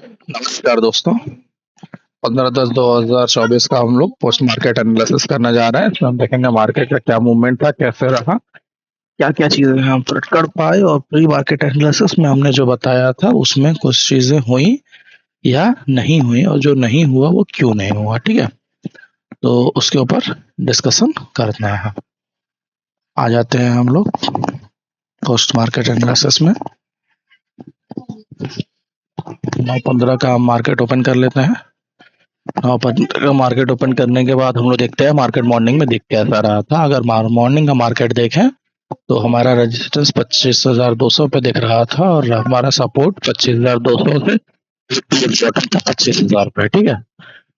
नमस्कार दोस्तों। 15/10/2024 का हम लोग पोस्ट मार्केट एनालिसिस करने जा रहे हैं। इसमें हम देखेंगे मार्केट का क्या मूवमेंट था, कैसे रहा, क्या क्या चीजें हम प्रेडिक्ट कर पाए, और प्री मार्केट एनालिसिस में हमने जो बताया था उसमें कुछ चीजें हुई या नहीं हुई, और जो नहीं हुआ वो क्यों नहीं हुआ। ठीक है, तो उसके ऊपर डिस्कशन करना है। आ जाते हैं हम लोग पोस्ट मार्केट एनालिसिस में। 9:15 का हम मार्केट ओपन कर लेते हैं। 9:15 का मार्केट ओपन करने के बाद हम लोग देखते हैं मार्केट मॉर्निंग में दिख कैसा रहा था। अगर मॉर्निंग का मार्केट देखें तो हमारा रेजिस्टेंस 25,200 पे दिख रहा था, और हमारा सपोर्ट 25,200 से 25,000 पे। ठीक है,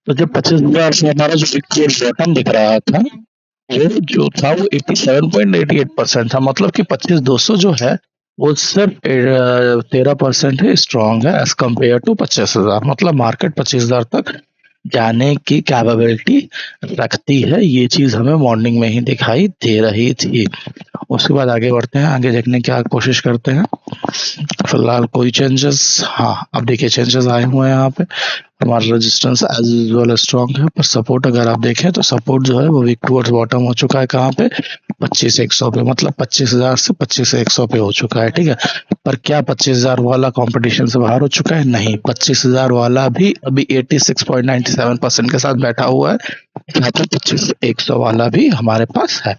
तो जब 25,000 से हमारा जो विक्टोरियल बॉटम दिख रहा था वो जो था वो 87.88% था। मतलब कि 25,200 जो है वो सिर्फ 13% ही स्ट्रांग है एज कम्पेयर टू 25,000। मतलब मार्केट 25,000 तक जाने की कैपेबिलिटी रखती है। ये चीज हमें मॉर्निंग में ही दिखाई दे रही थी। उसके बाद आगे बढ़ते हैं, आगे देखने की कोशिश करते हैं। फिलहाल कोई चेंजेस, हाँ अब देखिए चेंजेस आए हुए हैं। यहाँ पे हमारा रेजिस्टेंस एज यूजुअल स्ट्रॉन्ग है, पर सपोर्ट अगर आप देखें तो सपोर्ट जो है वो वीक टूवर्ड्स बॉटम हो चुका है। कहाँ पे? 25,100 पे। मतलब 25,000 से 25,100 पे हो चुका है। ठीक है, पर क्या 25,000 वाला कंपटीशन से बाहर हो चुका है? नहीं, 25,000 वाला भी अभी 86.97% के साथ बैठा हुआ है। यहाँ पे 25,100 वाला भी हमारे पास है।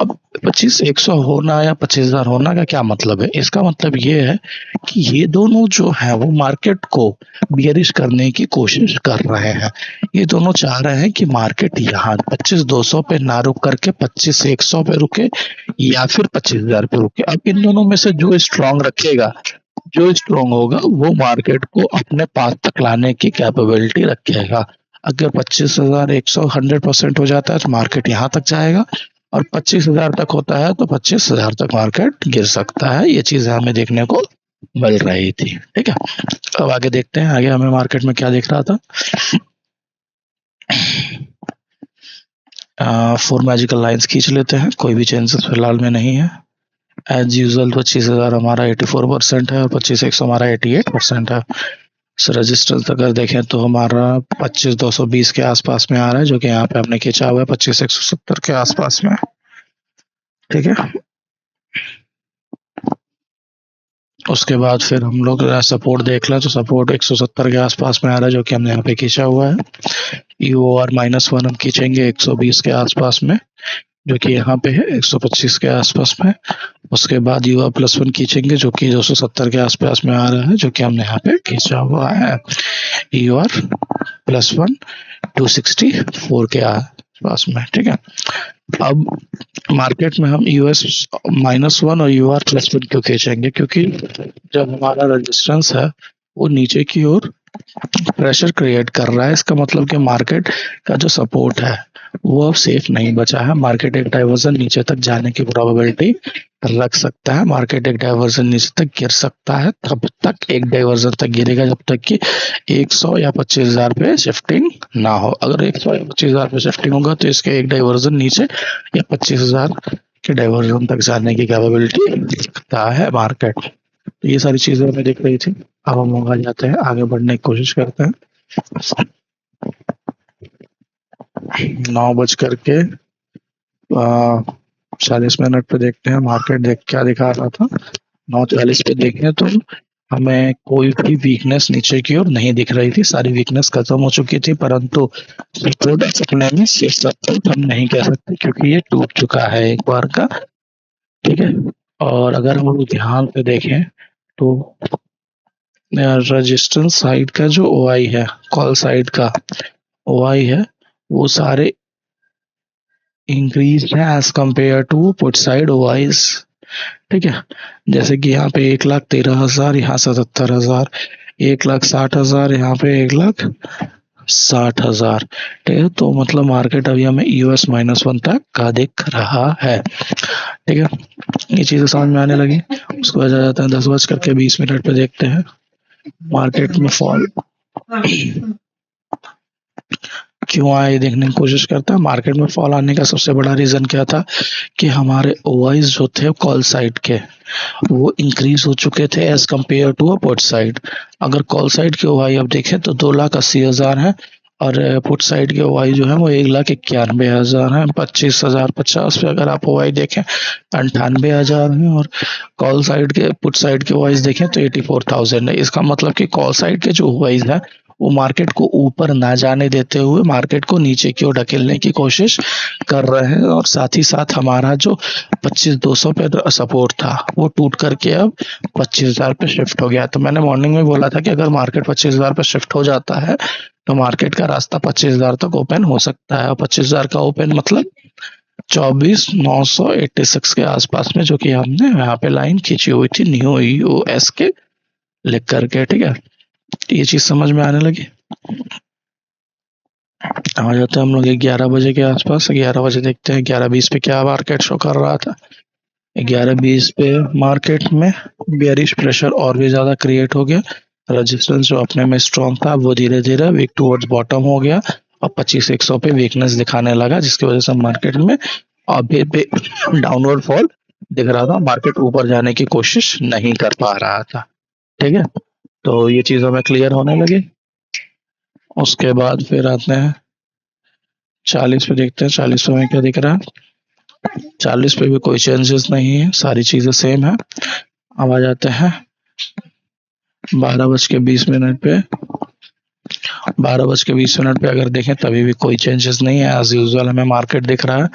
अब 25,100 होना या 25,000 होना का क्या मतलब है? इसका मतलब ये है कि ये दोनों जो है वो मार्केट को बियरिश करने की कोशिश कर रहे हैं। ये दोनों चाह रहे हैं कि मार्केट यहाँ 25,200 पे ना रुक करके 25,100 पे रुके या फिर 25,000 पे रुके। अब इन दोनों में से जो स्ट्रांग रखेगा, जो स्ट्रांग होगा वो मार्केट को अपने पास तक लाने की कैपेबिलिटी रखेगा। अगर 25,100 100% हो जाता है तो मार्केट यहाँ तक जाएगा, और 25,000 तक होता है तो 25,000 तक मार्केट गिर सकता है। ये चीज हमें देखने को मिल रही थी। ठीक है, अब आगे देखते हैं आगे हमें मार्केट में क्या दिख रहा था। 4 मैजिकल लाइंस खींच लेते हैं, कोई भी चेंजेस फिलहाल में नहीं है। एज यूजुअल 25,000 हमारा 84% है और 25,100 हमारा 88% है। रेजिस्टेंस अगर देखें तो हमारा 25,220 के आसपास में आ रहा है, जो कि यहाँ पे हमने खींचा हुआ है 25,170 के आसपास में। ठीक है, उसके बाद फिर हम लोग सपोर्ट देख लें तो सपोर्ट 170 के आसपास में आ रहा है, जो कि हमने यहाँ पे खींचा हुआ है। EOR-1 हम खींचेंगे 120 के आसपास में, जो कि यहाँ पे है 125 के आसपास में। उसके बाद EOR+1 खींचेंगे जो कि 270 के आसपास में आ रहा है, जो कि हमने यहाँ पे खींचा हुआ है। EOR+1 264 के आसपास में। ठीक है, अब मार्केट में हम US-1 और UR+1 क्यों खींचेंगे? क्योंकि जब हमारा रेजिस्टेंस है वो नीचे की ओर प्रेशर क्रिएट कर रहा है, इसका मतलब कि मार्केट का जो सपोर्ट है वो अब सेफ नहीं बचा है। मार्केट एक डाइवर्जन नीचे तक जाने की प्रोबेबिलिटी रख सकता है। मार्केट एक डाइवर्जन नीचे तक गिर सकता है, तब तक एक डाइवर्जन तक गिरेगा जब तक कि 100 या 25,000 पे शिफ्टिंग ना हो। अगर 100 या 25,000 पे शिफ्टिंग होगा तो इसके एक डाइवर्जन नीचे या 25,000 के डाइवर्जन तक जाने की कैपेबिलिटी रखता है मार्केट। तो ये सारी चीजें हमें दिख रही थी। अब हम आ जाते हैं, आगे बढ़ने की कोशिश करते हैं। 9:40 पे देखते हैं मार्केट क्या दिखा रहा था। 9:40 पे देखें तो हमें कोई भी वीकनेस नीचे की ओर नहीं दिख रही थी। सारी वीकनेस खत्म हो चुकी थी, परंतु सपोर्ट सकने में सिर्फ सपोर्ट हम नहीं कह सकते क्योंकि ये टूट चुका है एक बार का। ठीक है, और अगर हम लोग ध्यान से देखें तो रेजिस्टेंस साइड का जो OI है, कॉल साइड का OI है, वो सारे इंक्रीज है as compare to put side OIs। ठीक है, जैसे कि यहाँ पे 1,13,000, यहाँ 77,000, 1,60,000, यहाँ पे 1,60,000। ठीक है, तो मतलब मार्केट अभी हमें US-1 तक का दिख रहा है। ठीक है, ये चीजें समझ में आने लगी। उसके बाद आ जाता है 10:20 पे देखते हैं मार्केट में फॉल क्यों आया ये देखने की कोशिश करता है। मार्केट में फॉल आने का सबसे बड़ा रीजन क्या था कि हमारे ओआईज जो थे कॉल साइड के वो इंक्रीज हो चुके थे as compare to put side. अगर कॉल साइड के ओआई अब देखें तो 2,80,000 है और पुट साइड के ओआई जो है वो 1,91,000 है। 25,050 पे अगर आप ओआई देखें 98,000 है और कॉल साइड के पुट साइड के ओआईज देखें तो 84,000 है। इसका मतलब कि कॉल साइड के जो ओआईज है वो मार्केट को ऊपर ना जाने देते हुए मार्केट को नीचे की ओर ढकेलने की कोशिश कर रहे हैं और साथ ही साथ हमारा जो 25,200 पे सपोर्ट था वो टूट करके अब 25,000 पे शिफ्ट हो गया। तो मैंने मॉर्निंग में बोला था कि अगर मार्केट 25,000 पे शिफ्ट हो जाता है तो मार्केट का रास्ता 25,000 तक ओपन हो सकता है और 25,000 का ओपन मतलब 24,986 के आसपास में, जो कि हमने यहाँ पे लाइन खींची हुई थी न्यू यूएस के लिख करके। ठीक है, ये चीज समझ में आने लगी। आ जाते हैं हम लोग 11 बजे के आसपास। 11 बजे देखते हैं 11:20 पे क्या मार्केट शो कर रहा था। 11:20 पे मार्केट में बेयरिश प्रेशर और भी ज्यादा क्रिएट हो गया। रेजिस्टेंस जो अपने में स्ट्रॉन्ग था वो धीरे धीरे वीक टुवर्ड्स बॉटम हो गया और 25,100 पे वीकनेस दिखाने लगा, जिसकी वजह से मार्केट में अभी भी डाउनवर्ड फॉल दिख रहा था। मार्केट ऊपर जाने की कोशिश नहीं कर पा रहा था। ठीक है, तो ये चीज हमें क्लियर होने लगी। उसके बाद फिर आते हैं 40 पे, देखते हैं 40 पे हमें क्या दिख रहा है। 40 पे भी कोई चेंजेस नहीं है, सारी चीजें सेम है। अब आ जाते हैं 12:20 पे। 12:20 पे अगर देखें तभी भी कोई चेंजेस नहीं है, एज यूजुअल हमें मार्केट दिख रहा है।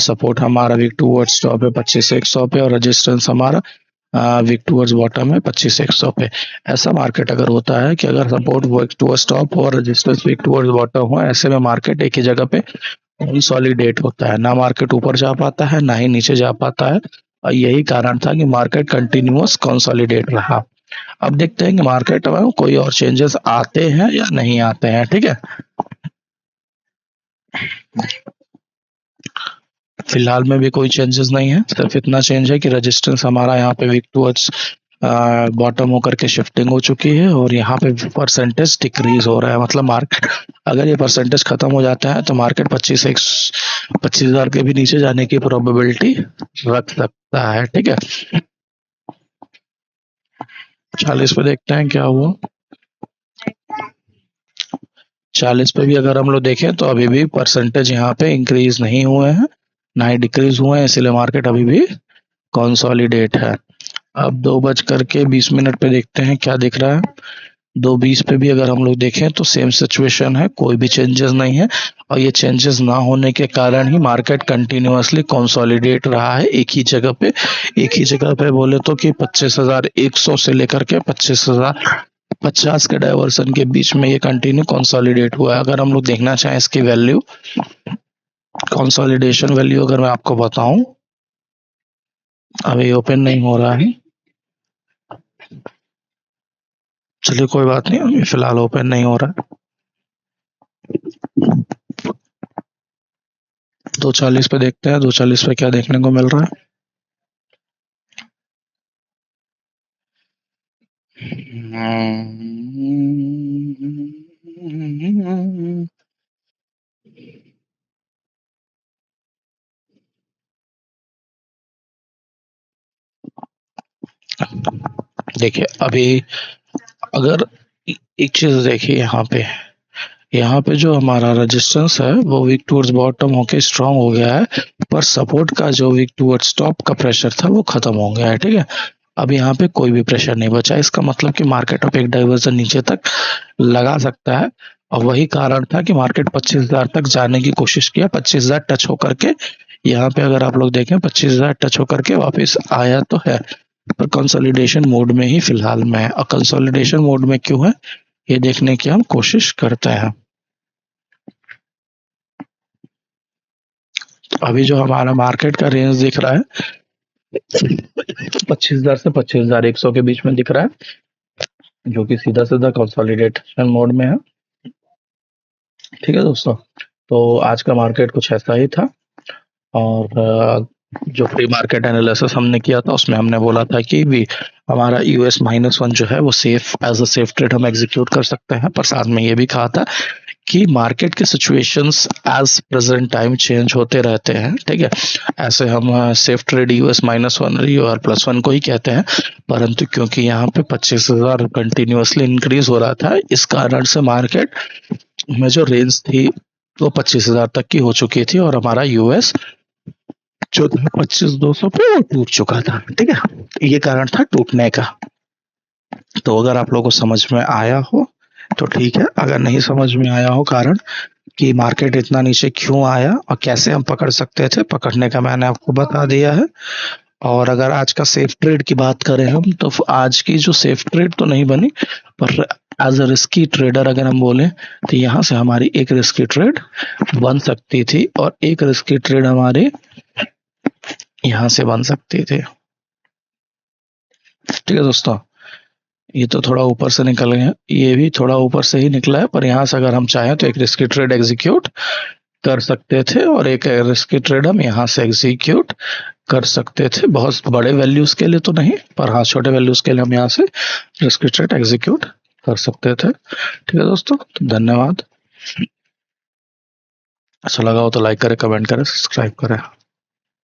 सपोर्ट हमारा वीक टुवर्ड्स टॉप है 25,100 पे और रेजिस्टेंस हमारा वीक टुवर्ड्स बॉटम है 25,100 पे। ऐसा मार्केट अगर होता है कि अगर सपोर्ट वीक टुवर्ड्स टॉप और रेजिस्टेंस वीक टुवर्ड्स बॉटम हो, ऐसे में मार्केट एक ही जगह पे कंसोलिडेट होता है, ना मार्केट ऊपर जा पाता है ना ही नीचे जा पाता है। और यही कारण था कि मार्केट कंटिन्यूअस कंसोलिडेट रहा। अब देखते हैं कि मार्केट में कोई और चेंजेस आते हैं या नहीं आते हैं। ठीक है, फिलहाल में भी कोई चेंजेस नहीं है, सिर्फ इतना चेंज है कि रेजिस्टेंस हमारा यहाँ पे वीक टुवर्ड्स बॉटम होकर के शिफ्टिंग हो चुकी है और यहाँ पे परसेंटेज डिक्रीज हो रहा है। मतलब मार्केट अगर ये परसेंटेज खत्म हो जाता है तो मार्केट 25,000 के भी नीचे जाने की प्रोबेबिलिटी रख सकता है। ठीक है, 40 पे देखते हैं क्या हुआ। 40 पे भी अगर हम लोग देखें तो अभी भी परसेंटेज यहाँ पे इंक्रीज नहीं हुए हैं ना ही डिक्रीज हुए हैं, इसलिए मार्केट अभी भी कंसोलिडेट है। अब 2:20 पे देखते हैं क्या दिख रहा है। 2:20 पे भी अगर हम लोग देखें तो सेम सिचुएशन है, कोई भी चेंजेस नहीं है और ये चेंजेस ना होने के कारण ही मार्केट कंटिन्यूअसली कंसोलिडेट रहा है एक ही जगह पे। एक ही जगह पे बोले तो कि 25,100 से लेकर के 25,050 के डायवर्सन के बीच में ये कंटिन्यू कंसोलिडेट हुआ है। अगर हम लोग देखना चाहें इसकी वैल्यू, कंसोलिडेशन वैल्यू अगर मैं आपको बताऊं, अभी ओपन नहीं हो रहा है, चलिए कोई बात नहीं, अभी फिलहाल ओपन नहीं हो रहा है। 2:40 पे देखते हैं 2:40 पे क्या देखने को मिल रहा है। देखिए अभी अगर एक चीज देखिए यहाँ पे जो हमारा रेजिस्टेंस है वो वीक टुवर्ड्स बॉटम होके स्ट्रांग हो गया है, पर सपोर्ट का जो वीक टुवर्ड्स टॉप का प्रेशर था वो खत्म हो गया है। ठीक है, अब यहाँ पे कोई भी प्रेशर नहीं बचा। इसका मतलब कि मार्केट अब एक डाइवर्जन नीचे तक लगा सकता है और वही कारण था कि मार्केट 25,000 तक जाने की कोशिश किया। 25,000 टच होकर के यहाँ पे अगर आप लोग देखें 25,000 टच होकर के वापस आया तो है, पर कंसोलिडेशन मोड में ही फिलहाल में है। और कंसोलिडेशन मोड में क्यों है ये देखने की हम कोशिश करते हैं। अभी जो हमारा मार्केट का रेंज दिख रहा है 25,000 से 25,100 के बीच में दिख रहा है, जो कि सीधा सीधा कंसोलिडेशन मोड में है। ठीक है दोस्तों, तो आज का मार्केट कुछ ऐसा ही था और जो प्री मार्केट एनालिसिस हमने किया था उसमें हमने बोला था कि भी हमारा US -1 जो है वो safe as a safe trade हम एग्जीक्यूट कर सकते हैं, पर साथ में ये भी कहा था कि मार्केट के situations as present time change होते रहते हैं, ठीक है। ऐसे हम सेफ ट्रेड यूएस -1 यूआर +1 को ही कहते हैं, परंतु क्योंकि यहाँ पे 25,000 कंटिन्यूअसली इंक्रीज हो रहा था, इस कारण से मार्केट में जो रेंज थी वो 25,000 तक की हो चुकी थी और हमारा यूएस जो था 25,200 पे वो टूट चुका था, ठीक है। ये कारण था टूटने का। तो अगर आप लोगों को समझ में आया हो तो ठीक है, अगर नहीं समझ में आया हो कारण कि मार्केट इतना नीचे क्यों आया और कैसे हम पकड़ सकते थे, पकड़ने का मैंने आपको बता दिया है। और अगर आज का सेफ ट्रेड की बात करें हम, तो आज की जो सेफ ट्रेड तो नहीं बनी, पर एज अ रिस्की ट्रेडर अगर हम बोले तो यहाँ से हमारी एक रिस्की ट्रेड बन सकती थी और एक रिस्की ट्रेड हमारे यहाँ से बन सकती थी, ठीक है दोस्तों। ये तो थोड़ा ऊपर से निकल गया, ये भी थोड़ा ऊपर से ही निकला है, पर यहाँ से अगर हम चाहें तो एक रिस्की ट्रेड एग्जीक्यूट कर सकते थे और एक रिस्की ट्रेड हम यहाँ से एग्जीक्यूट कर सकते थे। बहुत बड़े वैल्यूज के लिए तो नहीं, पर हाँ छोटे वैल्यूज के लिए हम यहाँ से रिस्की ट्रेड एग्जीक्यूट कर सकते थे, ठीक है दोस्तों। तो धन्यवाद। अच्छा लगा हो तो लाइक करें, कमेंट करें, सब्सक्राइब करें।